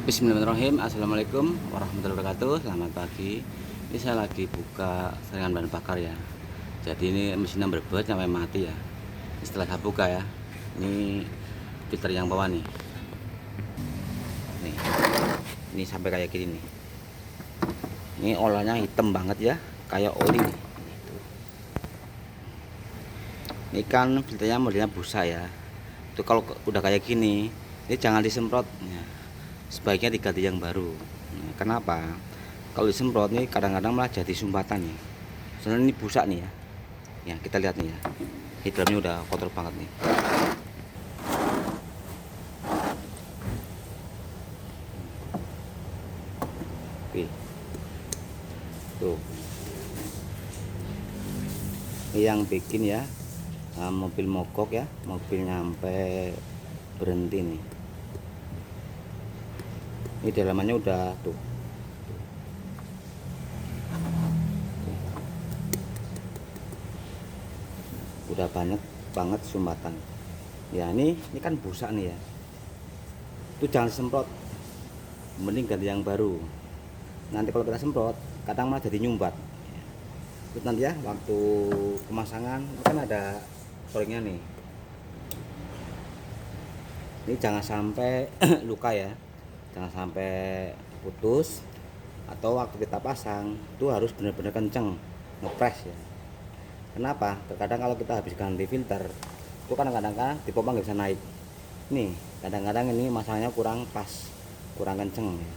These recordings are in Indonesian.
Bismillahirrahmanirrahim. Assalamualaikum warahmatullahi wabarakatuh. Selamat pagi. Ini saya lagi buka saringan bahan bakar ya. Jadi ini mesinnya berbet sampai mati ya. Setelah saya buka ya, ini filter yang bawah nih. Nih, ini sampai kayak gini nih. Ini olahnya hitam banget ya, kayak oli nih. Ini kan filternya modelnya busa ya. Itu kalau udah kayak gini, ini jangan disemprot ya. Sebaiknya diganti yang baru. Nah, kenapa? Kalau disemprot nih kadang-kadang malah jadi sumbatan nih. Soalnya ini busa nih ya. Ya kita lihat nih ya. Ini dalamnya udah kotor banget nih. Oke. Tuh. Ini yang bikin ya mobil mogok ya, mobil nyampe berhenti nih. Ini dalamannya udah tuh. Udah banyak banget sumbatan. Ya ini kan busa nih ya. Itu jangan semprot. Mending ganti yang baru. Nanti kalau kita semprot, kadang malah jadi nyumbat. Itu nanti ya waktu pemasangan kan ada koringnya nih. Ini jangan sampai luka ya. Jangan sampai putus, atau waktu kita pasang itu harus benar-benar kenceng ngepres ya. Kenapa? Terkadang kalau kita habis ganti filter itu kadang-kadang kan di pompa nggak bisa naik. Nih kadang-kadang ini masalahnya kurang pas, kurang kenceng ya.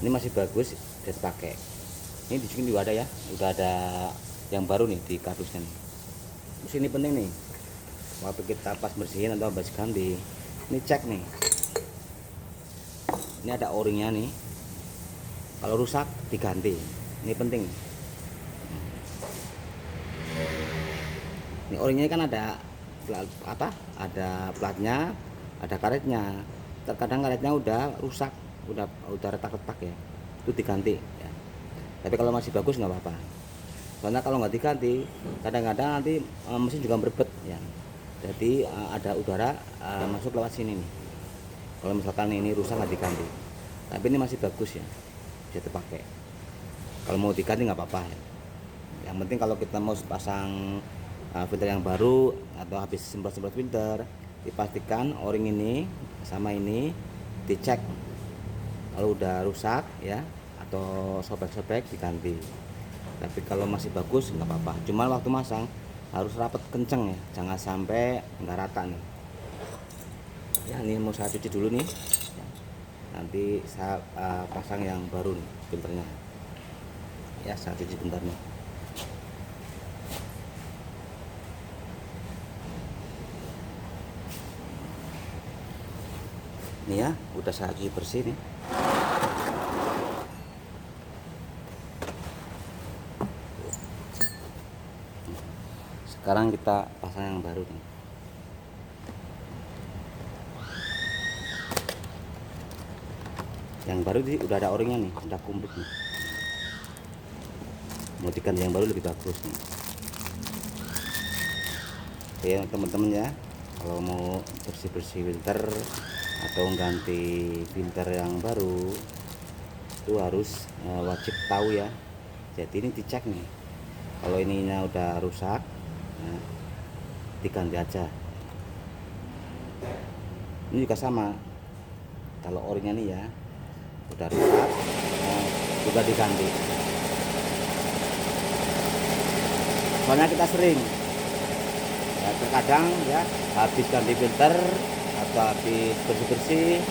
Ini masih bagus, bisa dipakai. Ini di sini juga ada ya, udah ada yang baru nih di kardusnya nih. Terus ini penting nih, waktu kita pas bersihin atau habis ganti, ini cek nih. Ini ada o-ringnya nih, kalau rusak diganti. Ini penting. Ini o-ringnya kan ada ada platnya, ada karetnya. Terkadang karetnya udah rusak, udah retak-retak ya, itu diganti ya. Tapi kalau masih bagus nggak apa-apa. Karena kalau nggak diganti, kadang-kadang nanti mesin juga berbet ya. Jadi ada udara masuk lewat sini nih. Kalau misalkan ini rusak nggak diganti, tapi ini masih bagus ya, bisa dipakai. Kalau mau diganti nggak apa-apa ya. Yang penting kalau kita mau pasang filter yang baru atau habis semprot filter, dipastikan o-ring ini sama ini dicek. Kalau udah rusak ya atau sobek-sobek diganti. Tapi kalau masih bagus nggak apa-apa. Cuma waktu masang harus rapat kenceng ya, jangan sampai nggak rata nih. Ya ini mau saya cuci dulu nih. Nanti saya pasang yang baru nih filternya. Ya saya cuci bentar nih. Ini ya udah saya cuci bersih nih. Sekarang kita pasang yang baru nih. Yang baru udah ada o-ringnya nih, udah komplit nih. Mau diganti yang baru lebih bagus nih. Oke teman-teman ya, kalau mau bersih-bersih filter atau ganti filter yang baru itu harus wajib tahu ya. Jadi ini dicek nih, kalau ininya udah rusak nah, diganti aja. Ini juga sama, kalau o-ringnya nih ya udah rusak juga diganti. Soalnya kita sering ya, terkadang ya habis ganti filter atau habis bersih-bersih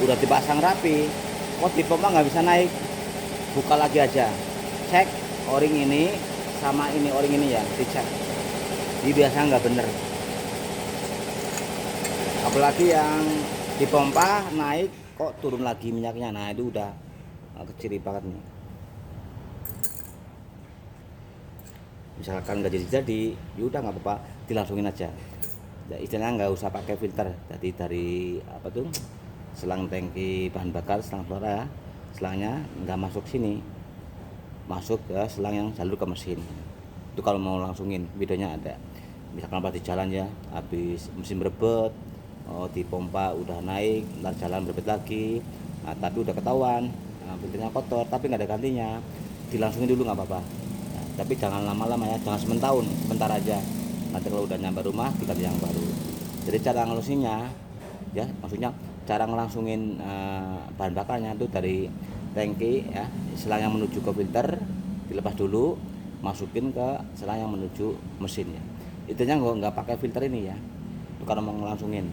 udah dipasang rapi, kok di pompa nggak bisa naik. Buka lagi aja, cek o-ring ini sama ini o-ring ini ya, dicek. Ini biasanya nggak bener, apalagi yang di pompa naik kok turun lagi minyaknya. Nah itu udah kecil banget nih. Misalkan nggak jadi ya udah nggak apa-apa, dilangsungin aja ya, istilahnya nggak usah pakai filter. Jadi dari apa tuh, selang tangki bahan bakar, selang flora ya, selangnya nggak masuk sini, masuk ke selang yang jalur ke mesin. Itu kalau mau langsungin, videonya ada. Misalkan pas di jalan ya, habis mesin berebet, di pompa udah naik, ntar jalan berbeda lagi, Nah, tapi udah ketahuan filternya kotor tapi nggak ada gantinya, dilangsungin dulu nggak apa-apa. Nah, tapi jangan lama-lama ya, jangan sementahun, sebentar aja. Nanti kalau udah nyampe rumah diganti yang baru. Jadi cara ngelusinnya ya, maksudnya cara ngelangsungin bahan bakarnya itu dari tangki ya, selang yang menuju ke filter dilepas dulu, masukin ke selang yang menuju mesin ya. Itunya nggak pakai filter ini ya, itu karena mau ngelangsungin.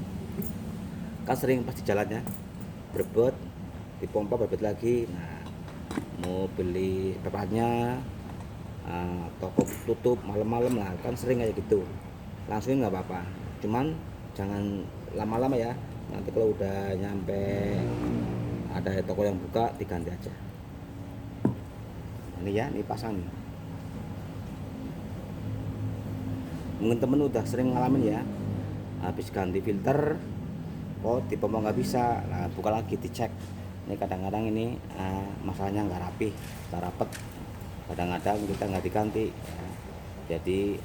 Kan sering pas di jalannya berebut, dipompa berebut lagi. Nah, mau beli tempatnya toko tutup malam-malam lah, kan sering kayak gitu. Langsungin nggak apa-apa, cuman jangan lama-lama ya. Nanti kalau udah nyampe ada toko yang buka diganti aja. Ini ya, ini pasang nih. Mungkin temen udah sering ngalamin ya, habis ganti filter kok dipompa nggak bisa, nah buka lagi dicek. Ini kadang-kadang ini masalahnya nggak rapi, nggak rapet, kadang-kadang kita nggak diganti ya. Jadi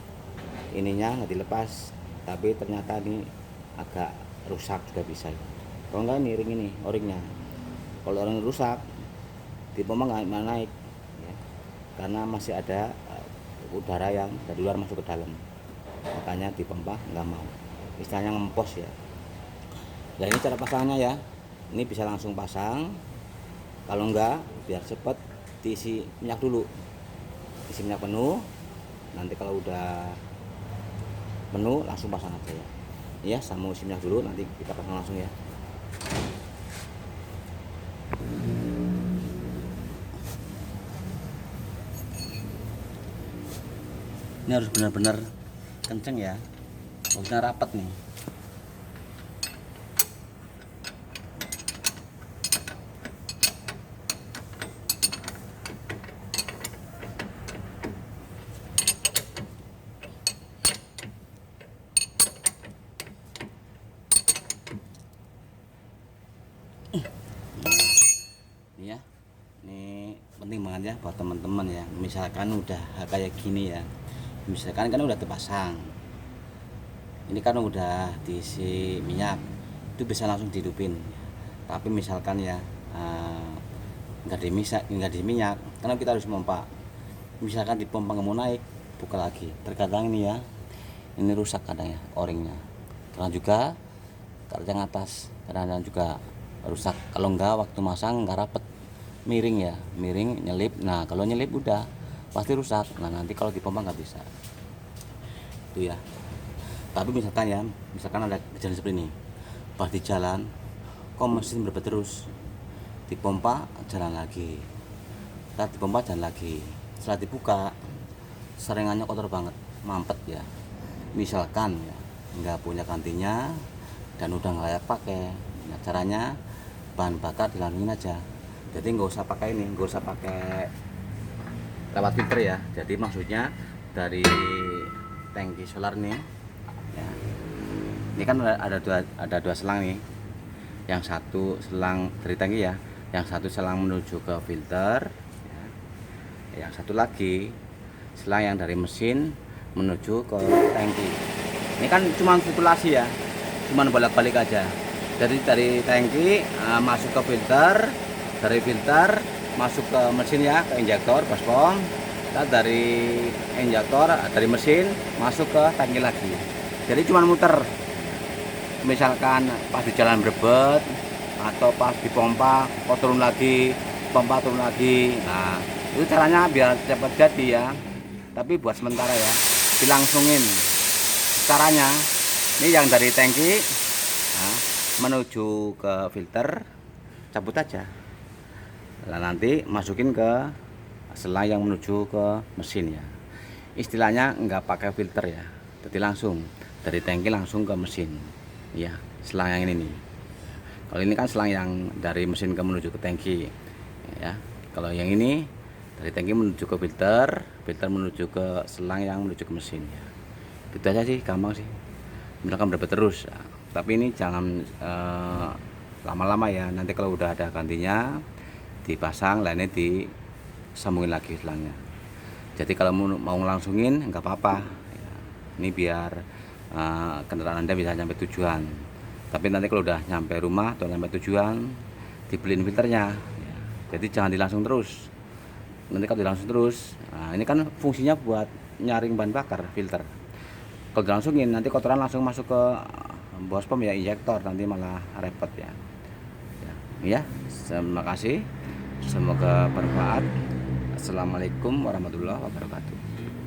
ininya nggak dilepas, tapi ternyata ini agak rusak juga bisa. Kalau nggak ini ring ini oringnya, kalau orang rusak dipompa nggak naik ya, karena masih ada udara yang dari luar masuk ke dalam, makanya dipompa nggak mau, istilahnya ngempos ya. Nah, ini cara pasangnya ya, ini bisa langsung pasang, kalau enggak biar cepet diisi minyak dulu, isi minyak penuh, nanti kalau udah penuh langsung pasang aja ya. Ya, sama isi minyak dulu, nanti kita pasang langsung ya. Ini harus benar-benar kenceng ya, harusnya rapat nih. Ini ya, ini penting banget ya buat teman-teman ya. Misalkan udah kayak gini ya, misalkan kan udah terpasang, ini kan udah diisi minyak, itu bisa langsung dihidupin. Tapi misalkan ya nggak di minyak, karena kita harus pompa. Misalkan dipompa nggak mau naik, buka lagi. Terkadang ini ya, ini rusak kadang ya oringnya, kadang juga karet yang atas kadang juga rusak. Kalau enggak waktu masang nggak rapet, miring ya, miring nyelip. Nah kalau nyelip udah pasti rusak. Nah nanti kalau dipompa nggak bisa itu ya. Tapi misalkan ada kejadian seperti ini, pas di jalan kok mesin berbet terus, dipompa jalan lagi, setelah dipompa jalan lagi, setelah dibuka seringannya kotor banget, mampet ya. Misalkan ya nggak punya gantinya dan udah nggak layak pakai, nah caranya bahan bakar dilangsungin aja. Jadi nggak usah pakai ini, nggak usah pakai lewat filter ya. Jadi maksudnya dari tangki solar nih ya, ini kan ada dua selang nih, yang satu selang dari tangki ya, yang satu selang menuju ke filter ya. Yang satu lagi selang yang dari mesin menuju ke tangki. Ini kan cuma sirkulasi ya, cuma bolak-balik aja. Jadi dari tangki masuk ke filter, dari filter masuk ke mesin ya, ke injektor baskom. Dari injektor dari mesin masuk ke tangki lagi. Jadi cuma muter. Misalkan pas di jalan berebet atau pas dipompa kok turun lagi, pompa turun lagi. Nah itu caranya biar cepat jadi ya, tapi buat sementara ya, dilangsungin. Caranya ini yang dari tangki menuju ke filter, cabut aja. Nah nanti masukin ke selang yang menuju ke mesin ya. Istilahnya nggak pakai filter ya, jadi langsung dari tangki langsung ke mesin ya. Selang yang ini nih, kalau ini kan selang yang dari mesin ke menuju ke tangki ya. Kalau yang ini dari tangki menuju ke filter, filter menuju ke selang yang menuju ke mesin ya. Gitu aja sih, gampang sih. Misalkan berbeda terus ya. Tapi ini jangan lama-lama ya, nanti kalau udah ada gantinya dipasang, lainnya disambungin lagi selangnya. Jadi kalau mau ngelangsungin nggak apa-apa ya. Ini biar kendaraan Anda bisa sampai tujuan. Tapi nanti kalau udah nyampe rumah atau nyampe tujuan, dibeliin filternya ya. Jadi jangan dilangsung terus. Nanti kalau dilangsung terus, nah ini kan fungsinya buat nyaring bahan bakar filter. Kalau dilangsungin nanti kotoran langsung masuk ke bos pom ya, injektor, nanti malah repot ya. Ya, terima kasih. Semoga bermanfaat. Assalamualaikum warahmatullahi wabarakatuh.